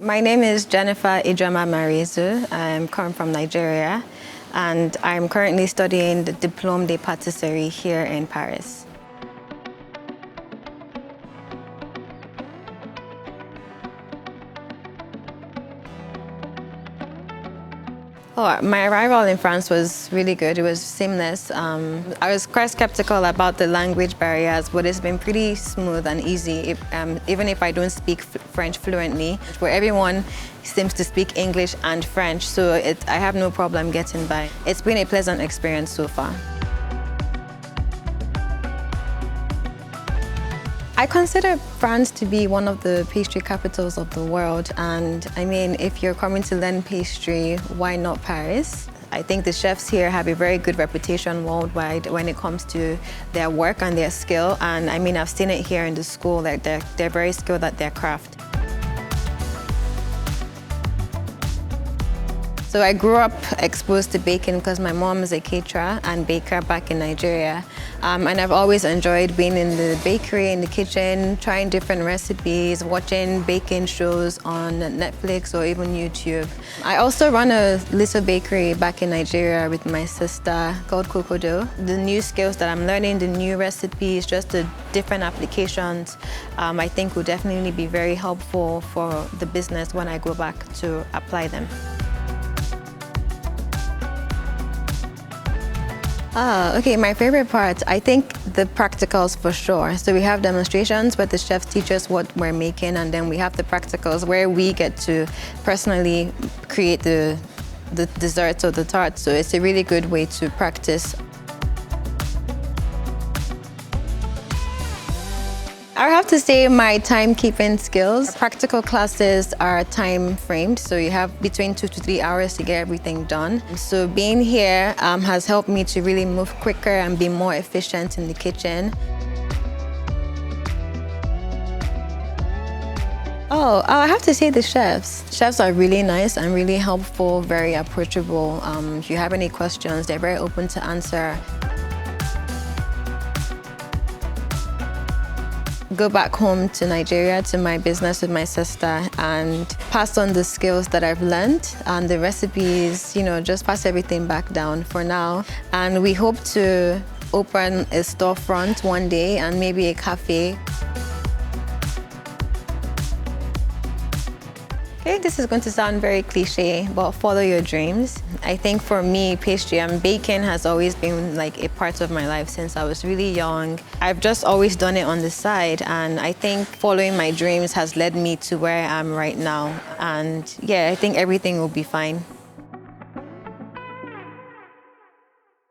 My name is Jennifer Ijeoma Marizu. I'm come from Nigeria, and I'm currently studying the Diplôme de Pâtisserie here in Paris. Oh, my arrival in France was really good. It was seamless. I was quite skeptical about the language barriers, but it's been pretty smooth and easy, even if I don't speak French fluently, where everyone seems to speak English and French, so I have no problem getting by. It's been a pleasant experience so far. I consider France to be one of the pastry capitals of the world, and I mean, if you're coming to learn pastry, why not Paris? I think the chefs here have a very good reputation worldwide when it comes to their work and their skill, and I mean, I've seen it here in the school that they're very skilled at their craft. So I grew up exposed to baking because my mom is a caterer and baker back in Nigeria. And I've always enjoyed being in the bakery, in the kitchen, trying different recipes, watching baking shows on Netflix or even YouTube. I also run a little bakery back in Nigeria with my sister called Cocodo. The new skills that I'm learning, the new recipes, just the different applications, I think will definitely be very helpful for the business when I go back to apply them. Okay, my favorite part, I think the practicals for sure. So we have demonstrations where the chefs teach us what we're making, and then we have the practicals where we get to personally create the desserts or the tarts. So it's a really good way to practice. I have to say my timekeeping skills. Practical classes are time framed, so you have between 2 to 3 hours to get everything done. So being here has helped me to really move quicker and be more efficient in the kitchen. Oh, I have to say the chefs. Chefs are really nice and really helpful, very approachable. If you have any questions, they're very open to answer. Go back home to Nigeria, to my business with my sister, and pass on the skills that I've learned and the recipes, just pass everything back down for now. And we hope to open a storefront one day and maybe a cafe. Okay, this is going to sound very cliche, but follow your dreams. I think for me, pastry and baking has always been like a part of my life since I was really young. I've just always done it on the side, and I think following my dreams has led me to where I am right now. And yeah, I think everything will be fine.